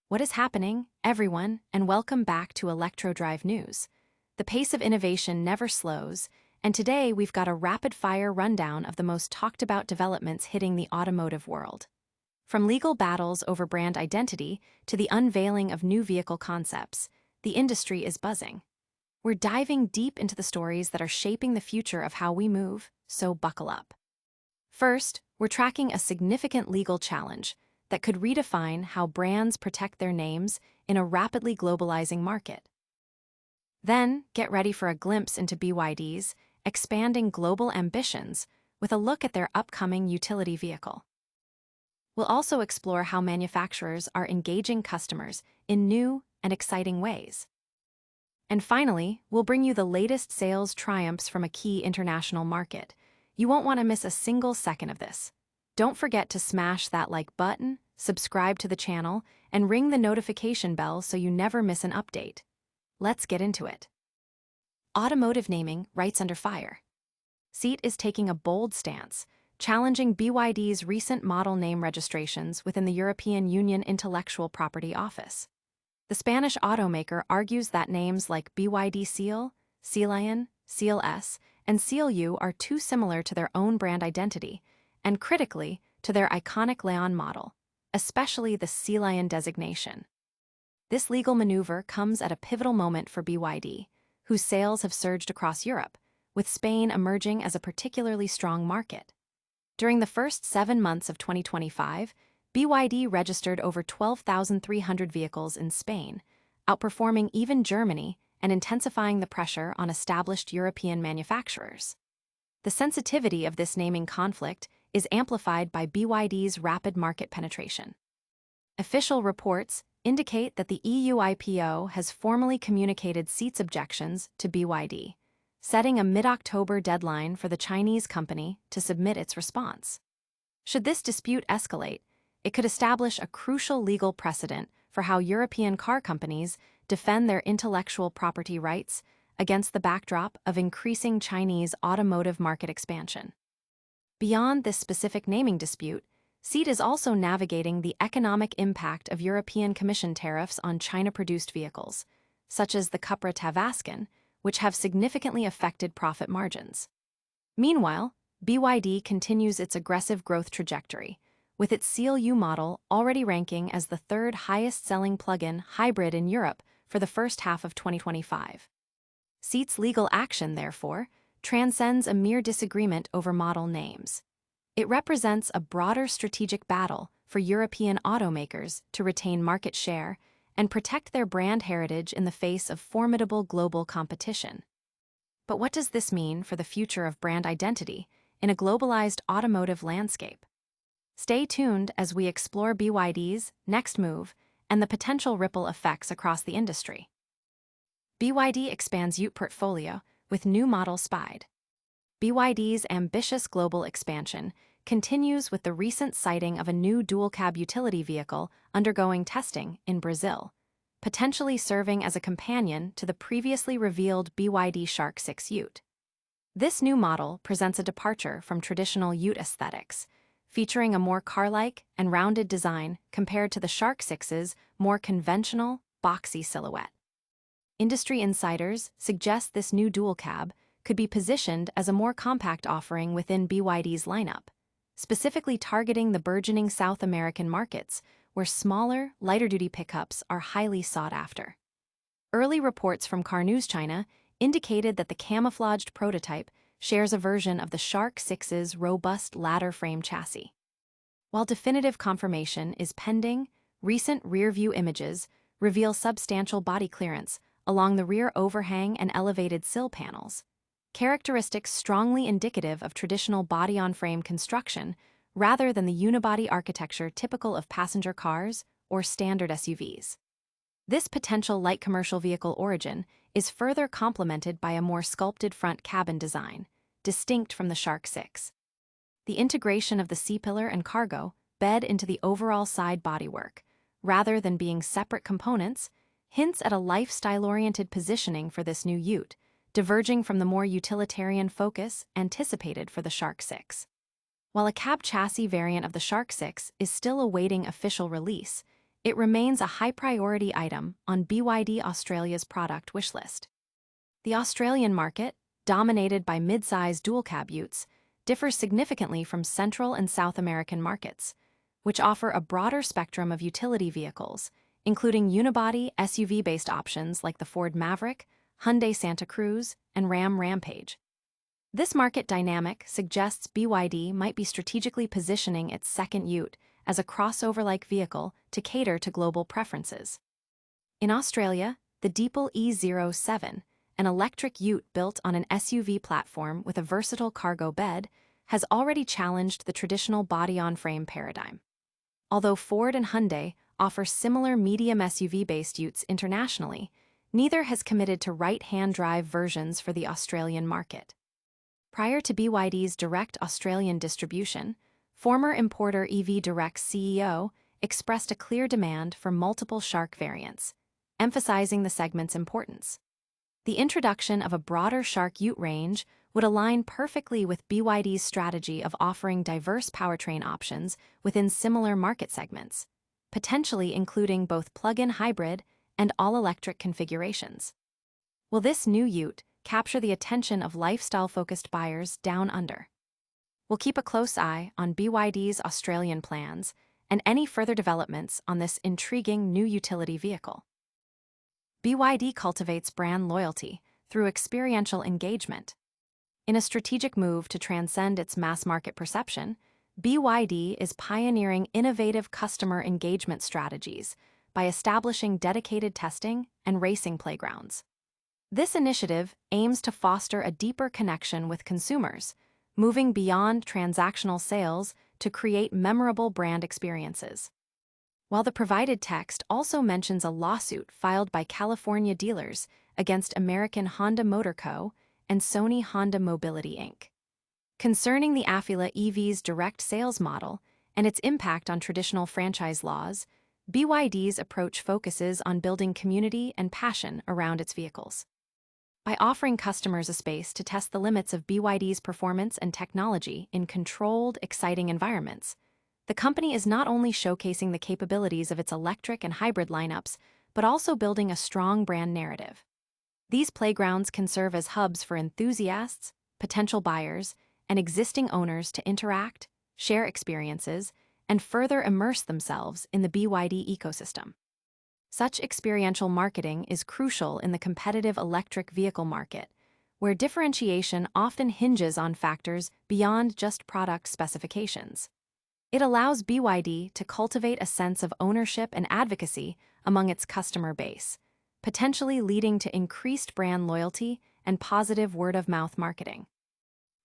What is happening, everyone, and welcome back to Electro Drive News. The pace of innovation never slows, and today we've got a rapid-fire rundown of the most talked-about developments hitting the automotive world. From legal battles over brand identity to the unveiling of new vehicle concepts, the industry is buzzing. We're diving deep into the stories that are shaping the future of how we move, so buckle up. First, we're tracking a significant legal challenge that could redefine how brands protect their names in a rapidly globalizing market. Then, get ready for a glimpse into BYD's expanding global ambitions with a look at their upcoming utility vehicle. We'll also explore how manufacturers are engaging customers in new and exciting ways. And finally, we'll bring you the latest sales triumphs from a key international market. You won't want to miss a single second of this. Don't forget to smash that like button, subscribe to the channel, and ring the notification bell so you never miss an update. Let's get into it. Automotive naming rights under fire. Seat is taking a bold stance, challenging BYD's recent model name registrations within the European Union Intellectual Property Office. The Spanish automaker argues that names like BYD Seal, Sealion, Seal S, and Seal U are too similar to their own brand identity, and critically, to their iconic Leon model, especially the Sealion designation. This legal maneuver comes at a pivotal moment for BYD, whose sales have surged across Europe, with Spain emerging as a particularly strong market. During the first 7 months of 2025, BYD registered over 12,300 vehicles in Spain, outperforming even Germany and intensifying the pressure on established European manufacturers. The sensitivity of this naming conflict is amplified by BYD's rapid market penetration. Official reports indicate that the EU IPO has formally communicated Seat's objections to BYD, setting a mid-October deadline for the Chinese company to submit its response. Should this dispute escalate, it could establish a crucial legal precedent for how European car companies defend their intellectual property rights against the backdrop of increasing Chinese automotive market expansion. Beyond this specific naming dispute, Seat is also navigating the economic impact of European Commission tariffs on China-produced vehicles, such as the Cupra Tavascan, which have significantly affected profit margins. Meanwhile, BYD continues its aggressive growth trajectory, with its Seal U model already ranking as the third highest-selling plug-in hybrid in Europe for the first half of 2025. Seat's legal action, therefore, transcends a mere disagreement over model names. It represents a broader strategic battle for European automakers to retain market share and protect their brand heritage in the face of formidable global competition. But what does this mean for the future of brand identity in a globalized automotive landscape? Stay tuned as we explore BYD's next move and the potential ripple effects across the industry. BYD expands Ute portfolio with new model Spied. BYD's ambitious global expansion continues with the recent sighting of a new dual-cab utility vehicle undergoing testing in Brazil, potentially serving as a companion to the previously revealed BYD Shark 6 Ute. This new model presents a departure from traditional Ute aesthetics, featuring a more car-like and rounded design compared to the Shark 6's more conventional, boxy silhouette. Industry insiders suggest this new dual cab could be positioned as a more compact offering within BYD's lineup, specifically targeting the burgeoning South American markets, where smaller, lighter-duty pickups are highly sought after. Early reports from Car News China indicated that the camouflaged prototype shares a version of the Shark 6's robust ladder frame chassis. While definitive confirmation is pending, recent rear-view images reveal substantial body clearance along the rear overhang and elevated sill panels, characteristics strongly indicative of traditional body-on-frame construction rather than the unibody architecture typical of passenger cars or standard SUVs. This potential light commercial vehicle origin is further complemented by a more sculpted front cabin design, distinct from the Shark 6. The integration of the C-pillar and cargo bed into the overall side bodywork, rather than being separate components, hints at a lifestyle-oriented positioning for this new Ute, diverging from the more utilitarian focus anticipated for the Shark 6. While a cab chassis variant of the Shark 6 is still awaiting official release, it remains a high-priority item on BYD Australia's product wishlist. The Australian market, dominated by mid-size dual-cab utes, differs significantly from Central and South American markets, which offer a broader spectrum of utility vehicles, including unibody SUV-based options like the Ford Maverick, Hyundai Santa Cruz, and Ram Rampage. This market dynamic suggests BYD might be strategically positioning its second ute as a crossover-like vehicle to cater to global preferences. In Australia, the Deepal E07, an electric ute built on an SUV platform with a versatile cargo bed, has already challenged the traditional body-on-frame paradigm. Although Ford and Hyundai offer similar medium SUV-based utes internationally, neither has committed to right-hand drive versions for the Australian market. Prior to BYD's direct Australian distribution, former importer EV Direct's CEO expressed a clear demand for multiple Shark variants, emphasizing the segment's importance. The introduction of a broader Shark ute range would align perfectly with BYD's strategy of offering diverse powertrain options within similar market segments, potentially including both plug-in hybrid and all-electric configurations. Will this new ute capture the attention of lifestyle-focused buyers down under? We'll keep a close eye on BYD's Australian plans and any further developments on this intriguing new utility vehicle. BYD cultivates brand loyalty through experiential engagement. In a strategic move to transcend its mass-market perception, BYD is pioneering innovative customer engagement strategies by establishing dedicated testing and racing playgrounds. This initiative aims to foster a deeper connection with consumers, moving beyond transactional sales to create memorable brand experiences. While the provided text also mentions a lawsuit filed by California dealers against American Honda Motor Co. and Sony Honda Mobility Inc. Concerning the Affila EV's direct sales model and its impact on traditional franchise laws, BYD's approach focuses on building community and passion around its vehicles. By offering customers a space to test the limits of BYD's performance and technology in controlled, exciting environments, the company is not only showcasing the capabilities of its electric and hybrid lineups, but also building a strong brand narrative. These playgrounds can serve as hubs for enthusiasts, potential buyers, and existing owners to interact, share experiences, and further immerse themselves in the BYD ecosystem. Such experiential marketing is crucial in the competitive electric vehicle market, where differentiation often hinges on factors beyond just product specifications. It allows BYD to cultivate a sense of ownership and advocacy among its customer base, potentially leading to increased brand loyalty and positive word-of-mouth marketing.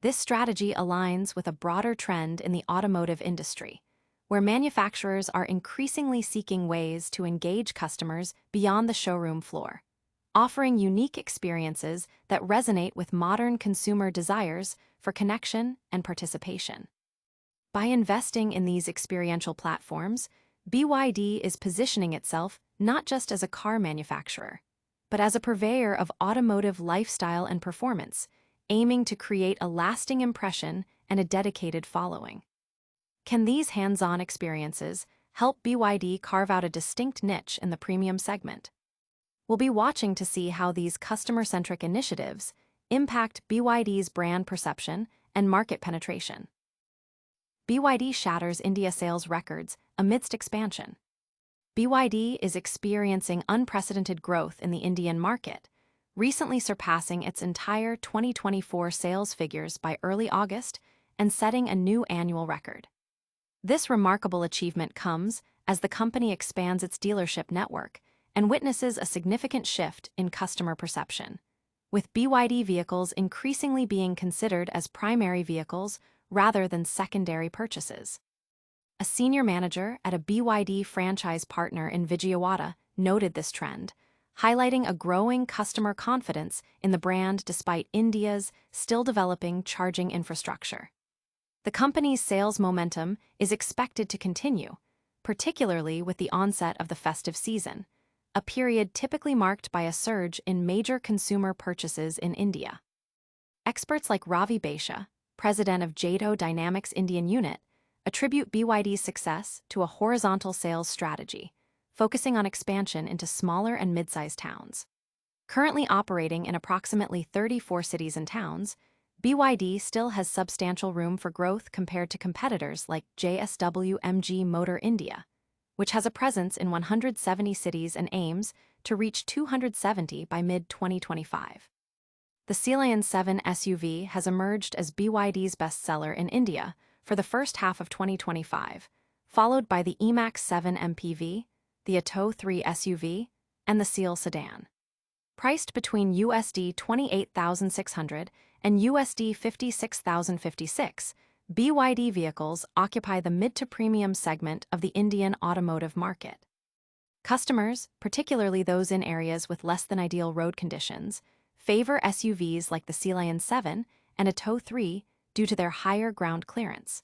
This strategy aligns with a broader trend in the automotive industry, where manufacturers are increasingly seeking ways to engage customers beyond the showroom floor, offering unique experiences that resonate with modern consumer desires for connection and participation. By investing in these experiential platforms, BYD is positioning itself not just as a car manufacturer, but as a purveyor of automotive lifestyle and performance, aiming to create a lasting impression and a dedicated following. Can these hands-on experiences help BYD carve out a distinct niche in the premium segment? We'll be watching to see how these customer-centric initiatives impact BYD's brand perception and market penetration. BYD shatters India sales records amidst expansion. BYD is experiencing unprecedented growth in the Indian market, recently surpassing its entire 2024 sales figures by early August and setting a new annual record. This remarkable achievement comes as the company expands its dealership network and witnesses a significant shift in customer perception, with BYD vehicles increasingly being considered as primary vehicles rather than secondary purchases. A senior manager at a BYD franchise partner in Vijayawada noted this trend, highlighting a growing customer confidence in the brand despite India's still developing charging infrastructure. The company's sales momentum is expected to continue, particularly with the onset of the festive season, a period typically marked by a surge in major consumer purchases in India. Experts like Ravi Baisha, president of Jato Dynamics Indian unit, attribute BYD's success to a horizontal sales strategy, focusing on expansion into smaller and mid-sized towns. Currently operating in approximately 34 cities and towns, BYD still has substantial room for growth compared to competitors like JSW MG Motor India, which has a presence in 170 cities and aims to reach 270 by mid-2025. The Ceylon 7 SUV has emerged as BYD's bestseller in India for the first half of 2025, followed by the Emax 7 MPV, the Atto 3 SUV, and the Seal sedan. Priced between USD 28,600 and USD 56,056, BYD vehicles occupy the mid-to-premium segment of the Indian automotive market. Customers, particularly those in areas with less than ideal road conditions, favor SUVs like the Ceylon 7 and Atto 3 due to their higher ground clearance.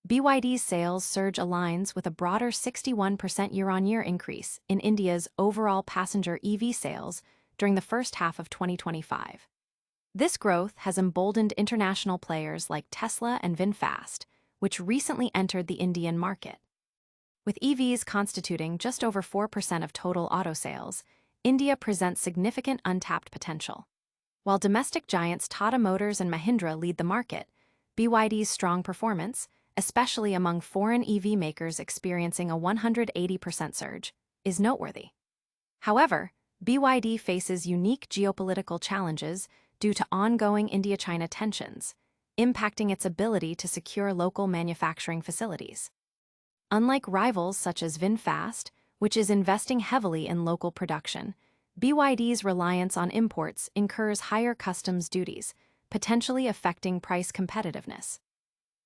BYD's sales surge aligns with a broader 61% year-on-year increase in India's overall passenger EV sales during the first half of 2025. This growth has emboldened international players like Tesla and VinFast, which recently entered the Indian market. With EVs constituting just over 4% of total auto sales, India presents significant untapped potential. While domestic giants Tata Motors and Mahindra lead the market, BYD's strong performance, especially among foreign EV makers experiencing a 180% surge, is noteworthy. However, BYD faces unique geopolitical challenges due to ongoing India-China tensions, impacting its ability to secure local manufacturing facilities. Unlike rivals such as VinFast, which is investing heavily in local production, BYD's reliance on imports incurs higher customs duties, potentially affecting price competitiveness.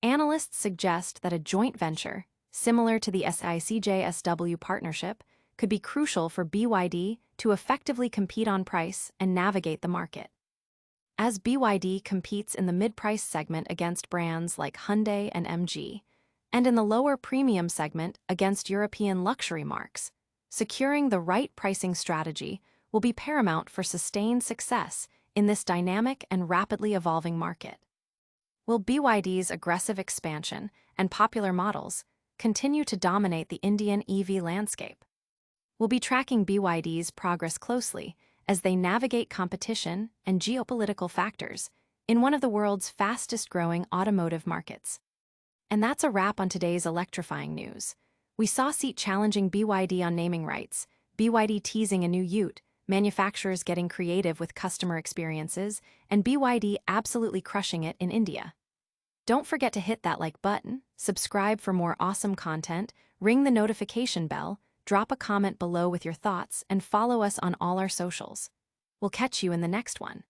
Analysts suggest that a joint venture, similar to the SIC-JSW partnership, could be crucial for BYD to effectively compete on price and navigate the market. As BYD competes in the mid-price segment against brands like Hyundai and MG, and in the lower premium segment against European luxury marques, securing the right pricing strategy will be paramount for sustained success in this dynamic and rapidly evolving market. Will BYD's aggressive expansion and popular models continue to dominate the Indian EV landscape? We'll be tracking BYD's progress closely as they navigate competition and geopolitical factors in one of the world's fastest-growing automotive markets. And that's a wrap on today's electrifying news. We saw Seat challenging BYD on naming rights, BYD teasing a new ute, manufacturers getting creative with customer experiences, and BYD absolutely crushing it in India. Don't forget to hit that like button, subscribe for more awesome content, ring the notification bell, drop a comment below with your thoughts, and follow us on all our socials. We'll catch you in the next one.